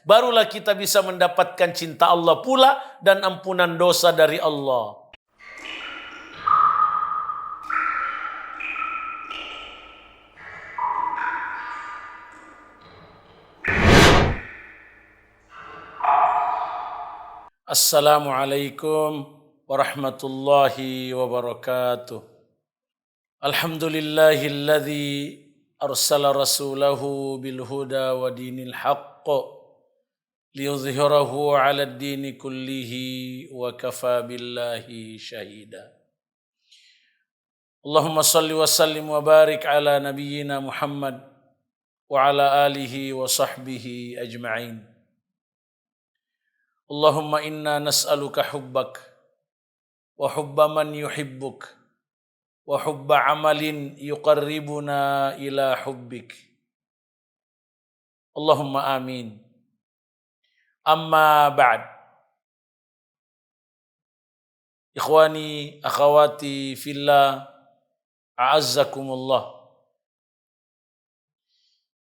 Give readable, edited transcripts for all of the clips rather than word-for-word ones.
Barulah kita bisa mendapatkan cinta Allah pula dan ampunan dosa dari Allah. Assalamualaikum warahmatullahi wabarakatuh. Alhamdulillahilladzi arsala rasulahu bil huda wa dinil haqq liyuzhirahu 'alad dini kullihi wa kafa billahi syahida. Allahumma salli wa sallim wa barik ala nabiyyina Muhammad wa ala alihi wa sahbihi ajma'in. Allahumma inna nas'aluka hubbak wa hubba man yuhibbuk wa hubba amalin yuqarribuna ila hubbik. Allahumma amin. Amma ba'd. Ikhwani, akhawati fillah, a'azzakumullah.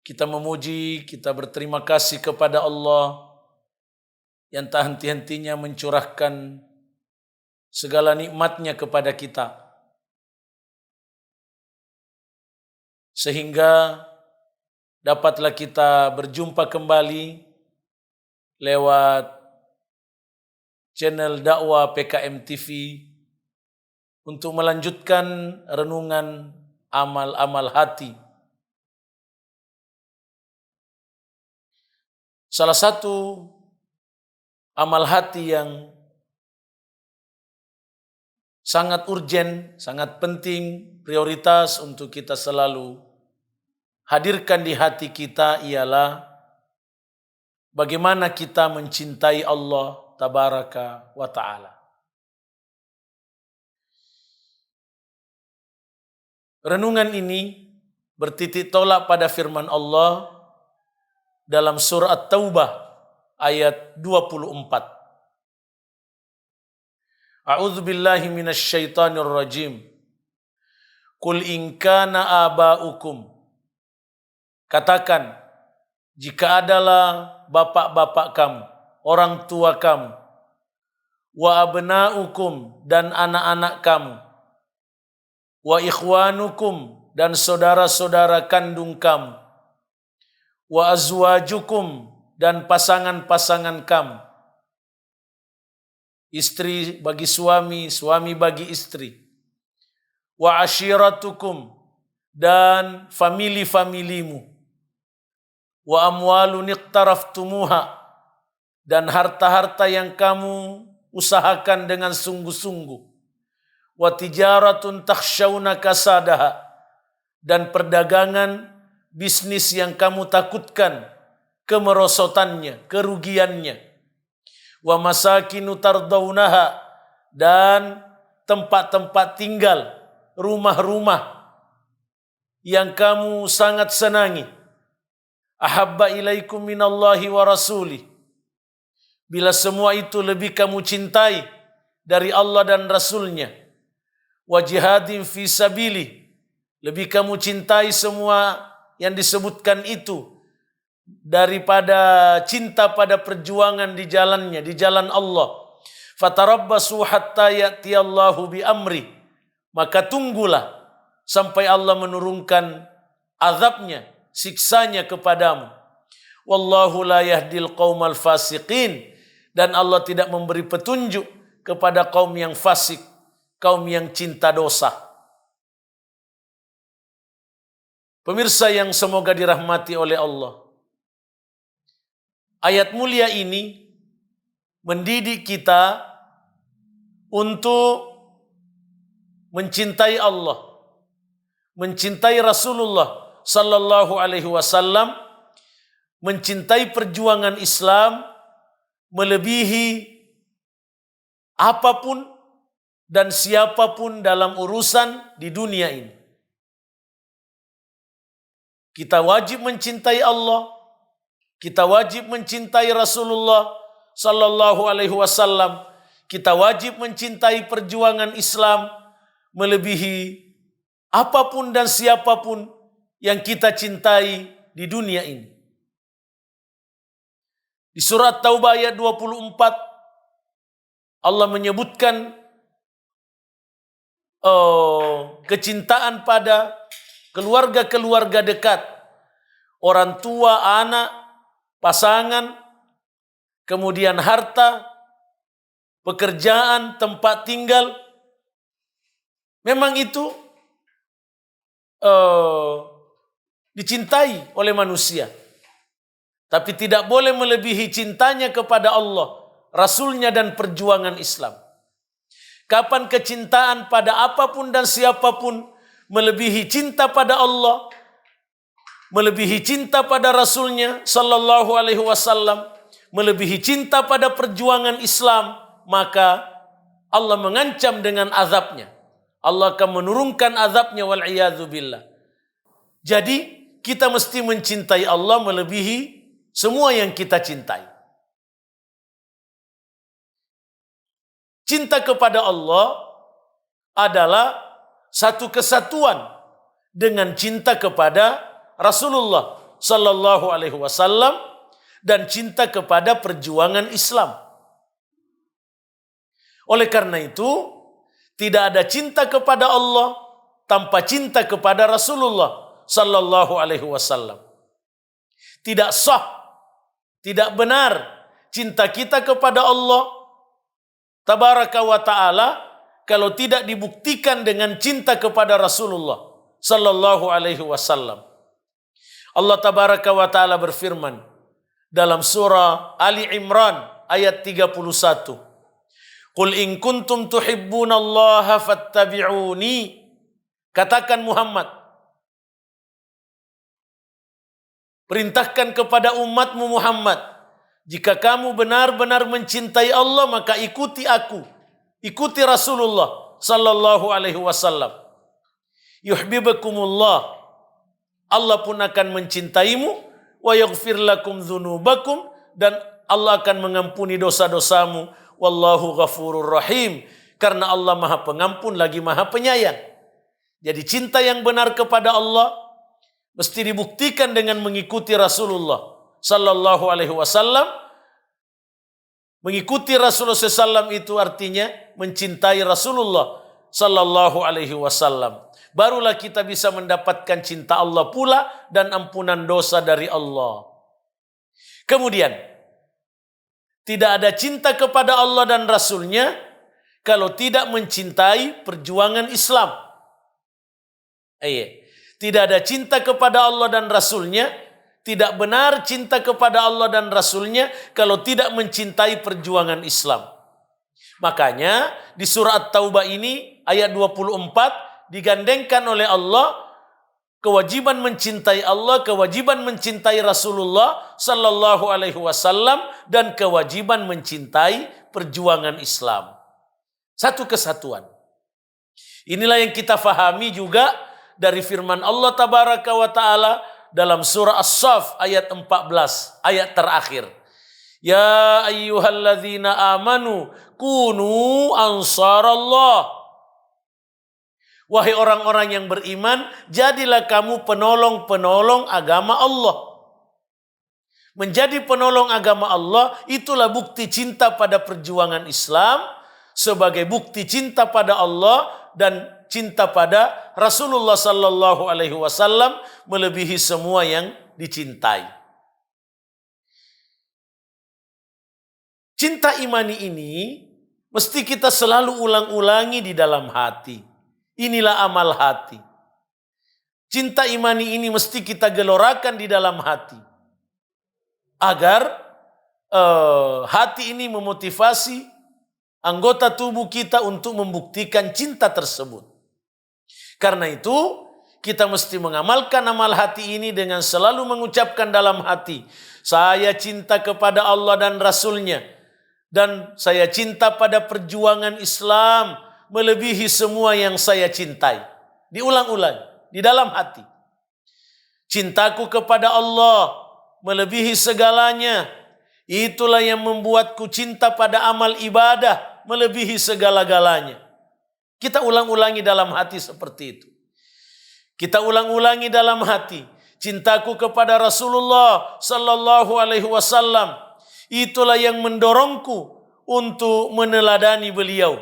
Kita memuji, kita berterima kasih kepada Allah yang tak henti-hentinya mencurahkan segala nikmatnya kepada kita, sehingga dapatlah kita berjumpa kembali lewat channel dakwah PKM TV untuk melanjutkan renungan amal-amal hati. Salah satu amal hati yang sangat urgen, sangat penting, prioritas untuk kita selalu hadirkan di hati kita ialah bagaimana kita mencintai Allah tabaraka wa ta'ala. Renungan ini bertitik tolak pada firman Allah dalam surah At-Taubah ayat 24. A'udzu billahi minasy syaithanir rajim. Qul in kana aba'ukum. Katakan, jika adalah bapak-bapak kamu, orang tua kamu, wa abna'ukum dan anak-anak kamu, wa ikhwanukum dan saudara-saudara kandung kamu, wa azwajukum dan pasangan-pasangan kamu, istri bagi suami, suami bagi istri, wa ashiratukum dan famili-familimu, wa amwalun iqtaraftumuha dan harta-harta yang kamu usahakan dengan sungguh-sungguh, wa tijaratun takhshawna kasadaha dan perdagangan bisnis yang kamu takutkan kemerosotannya, kerugiannya, wa masakinu tardawnaha dan tempat-tempat tinggal, rumah-rumah yang kamu sangat senangi, ahabba ilaikum minallahi wa rasulih, bila semua itu lebih kamu cintai dari Allah dan Rasulnya, wa jihadin fi sabilih, lebih kamu cintai semua yang disebutkan itu daripada cinta pada perjuangan di jalannya, di jalan Allah. Fatarabbasu hatta ya'tiyallahu bi amri, maka tunggulah sampai Allah menurunkan azabnya, siksanya kepadamu. Wallahu la yahdil qaumal fasiqin, dan Allah tidak memberi petunjuk kepada kaum yang fasik, kaum yang cinta dosa. Pemirsa yang semoga dirahmati oleh Allah, ayat mulia ini mendidik kita untuk mencintai Allah, mencintai Rasulullah sallallahu alaihi wasallam, mencintai perjuangan Islam melebihi apapun dan siapapun dalam urusan di dunia ini. Kita wajib mencintai Allah, kita wajib mencintai Rasulullah sallallahu alaihi wasallam, kita wajib mencintai perjuangan Islam melebihi apapun dan siapapun yang kita cintai di dunia ini. Di surat Taubah ayat 24 Allah menyebutkan kecintaan pada keluarga-keluarga dekat, orang tua, anak, pasangan, kemudian harta, pekerjaan, tempat tinggal. Memang itu dicintai oleh manusia. Tapi tidak boleh melebihi cintanya kepada Allah, Rasulnya dan perjuangan Islam. Kapan kecintaan pada apapun dan siapapun melebihi cinta pada Allah, melebihi cinta pada Rasulnya sallallahu alaihi wasallam, melebihi cinta pada perjuangan Islam, maka Allah mengancam dengan azabnya. Allah akan menurunkan azabnya wal'iyadzu billah. Jadi kita mesti mencintai Allah melebihi semua yang kita cintai. Cinta kepada Allah adalah satu kesatuan dengan cinta kepada Rasulullah sallallahu alaihi wasallam dan cinta kepada perjuangan Islam. Oleh karena itu, tidak ada cinta kepada Allah tanpa cinta kepada Rasulullah sallallahu alaihi wasallam. Tidak sah, tidak benar cinta kita kepada Allah tabaraka wa ta'ala kalau tidak dibuktikan dengan cinta kepada Rasulullah sallallahu alaihi wasallam. Allah tabaraka wa ta'ala berfirman dalam surah Ali Imran ayat 31. Qul in kuntum tuhibbunallaha fattabi'uni. Katakan Muhammad, perintahkan kepada umatmu Muhammad, jika kamu benar-benar mencintai Allah maka ikuti aku, ikuti Rasulullah sallallahu alaihi wasallam. Yuhibbukumullah, Allah pun akan mencintaimu, wa yaghfir lakum dzunubakum, dan Allah akan mengampuni dosa-dosamu, wallahu ghafurur rahim, karena Allah Maha Pengampun lagi Maha Penyayang. Jadi cinta yang benar kepada Allah mesti dibuktikan dengan mengikuti Rasulullah sallallahu alaihi wasallam. Mengikuti Rasulullah sallallahu itu artinya mencintai Rasulullah sallallahu alaihi wasallam. Barulah kita bisa mendapatkan cinta Allah pula dan ampunan dosa dari Allah. Kemudian, tidak ada cinta kepada Allah dan Rasulnya kalau tidak mencintai perjuangan Islam. Tidak ada cinta kepada Allah dan Rasulnya, tidak benar cinta kepada Allah dan Rasulnya kalau tidak mencintai perjuangan Islam. Makanya di surah At-Taubah ini ayat 24 digandengkan oleh Allah kewajiban mencintai Allah, kewajiban mencintai Rasulullah sallallahu alaihi wasallam, dan kewajiban mencintai perjuangan Islam. Satu kesatuan. Inilah yang kita fahami juga dari firman Allah tabaraka wa ta'ala dalam surah As-Saff ayat 14, ayat terakhir. Ya ayyuhalladzina amanu kunu ansarallah. Wahai orang-orang yang beriman, jadilah kamu penolong-penolong agama Allah. Menjadi penolong agama Allah itulah bukti cinta pada perjuangan Islam, sebagai bukti cinta pada Allah dan cinta pada Rasulullah sallallahu alaihi wasallam melebihi semua yang dicintai. Cinta imani ini mesti kita selalu ulang-ulangi di dalam hati. Inilah amal hati. Cinta imani ini mesti kita gelorakan di dalam hati. Agar hati ini memotivasi anggota tubuh kita untuk membuktikan cinta tersebut. Karena itu, kita mesti mengamalkan amal hati ini dengan selalu mengucapkan dalam hati, saya cinta kepada Allah dan Rasulnya, dan saya cinta pada perjuangan Islam melebihi semua yang saya cintai. Diulang-ulang di dalam hati. Cintaku kepada Allah melebihi segalanya. Itulah yang membuatku cinta pada amal ibadah melebihi segala-galanya. Kita ulang-ulangi dalam hati seperti itu. Kita ulang-ulangi dalam hati. Cintaku kepada Rasulullah sallallahu alaihi wasallam. itulah yang mendorongku untuk meneladani beliau.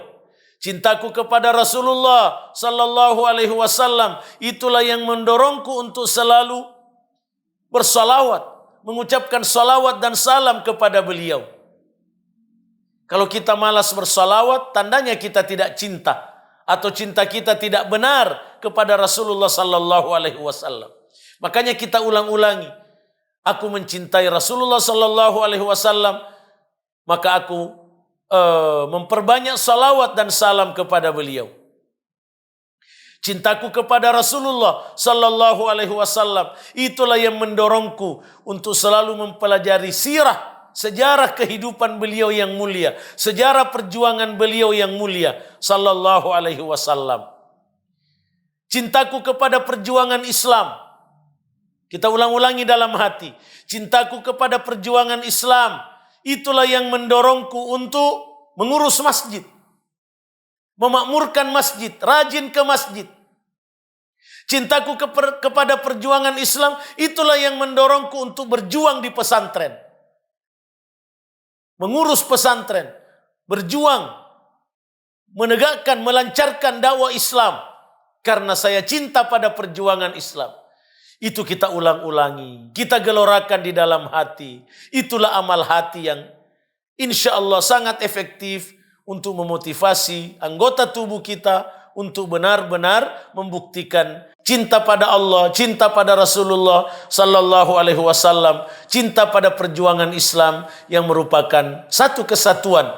Cintaku kepada Rasulullah sallallahu alaihi wasallam itulah yang mendorongku untuk selalu bersalawat, mengucapkan salawat dan salam kepada beliau. Kalau kita malas bersalawat, tandanya kita tidak cinta atau cinta kita tidak benar kepada Rasulullah sallallahu alaihi wasallam. Makanya kita ulang-ulangi, aku mencintai Rasulullah sallallahu alaihi wasallam, maka aku memperbanyak salawat dan salam kepada beliau. Cintaku kepada Rasulullah sallallahu alaihi wasallam itulah yang mendorongku untuk selalu mempelajari sirah, sejarah kehidupan beliau yang mulia, sejarah perjuangan beliau yang mulia sallallahu alaihi wasallam. Cintaku kepada perjuangan Islam, kita ulang-ulangi dalam hati, cintaku kepada perjuangan Islam itulah yang mendorongku untuk mengurus masjid, memakmurkan masjid, rajin ke masjid. Cintaku kepada perjuangan Islam itulah yang mendorongku untuk berjuang di pesantren, mengurus pesantren, berjuang, menegakkan, melancarkan dakwah Islam. Karena saya cinta pada perjuangan Islam. Itu kita ulang-ulangi, kita gelorakan di dalam hati. Itulah amal hati yang insya Allah sangat efektif untuk memotivasi anggota tubuh kita untuk benar-benar membuktikan cinta pada Allah, cinta pada Rasulullah sallallahu alaihi wasallam, cinta pada perjuangan Islam yang merupakan satu kesatuan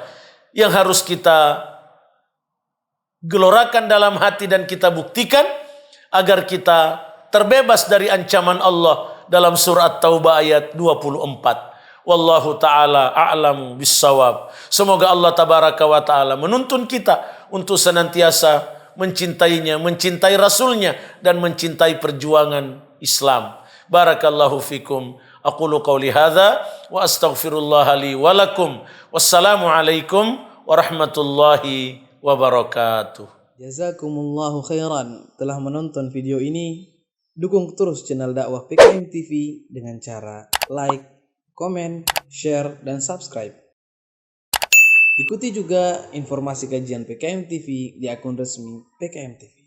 yang harus kita gelorakan dalam hati dan kita buktikan agar kita terbebas dari ancaman Allah dalam surah Taubah ayat 24. Wallahu ta'ala a'lamu bissawab. Semoga Allah tabaraka wa ta'ala menuntun kita untuk senantiasa mencintainya, mencintai Rasulnya, dan mencintai perjuangan Islam. Barakallahu fikum. Aqulu qawli hadha wa astaghfirullah li walakum. Wassalamu alaikum warahmatullahi wabarakatuh. Jazakumullahu khairan telah menonton video ini. Dukung terus channel dakwah PKM TV dengan cara like, komen, share, dan subscribe. Ikuti juga informasi kajian PKM TV di akun resmi PKM TV.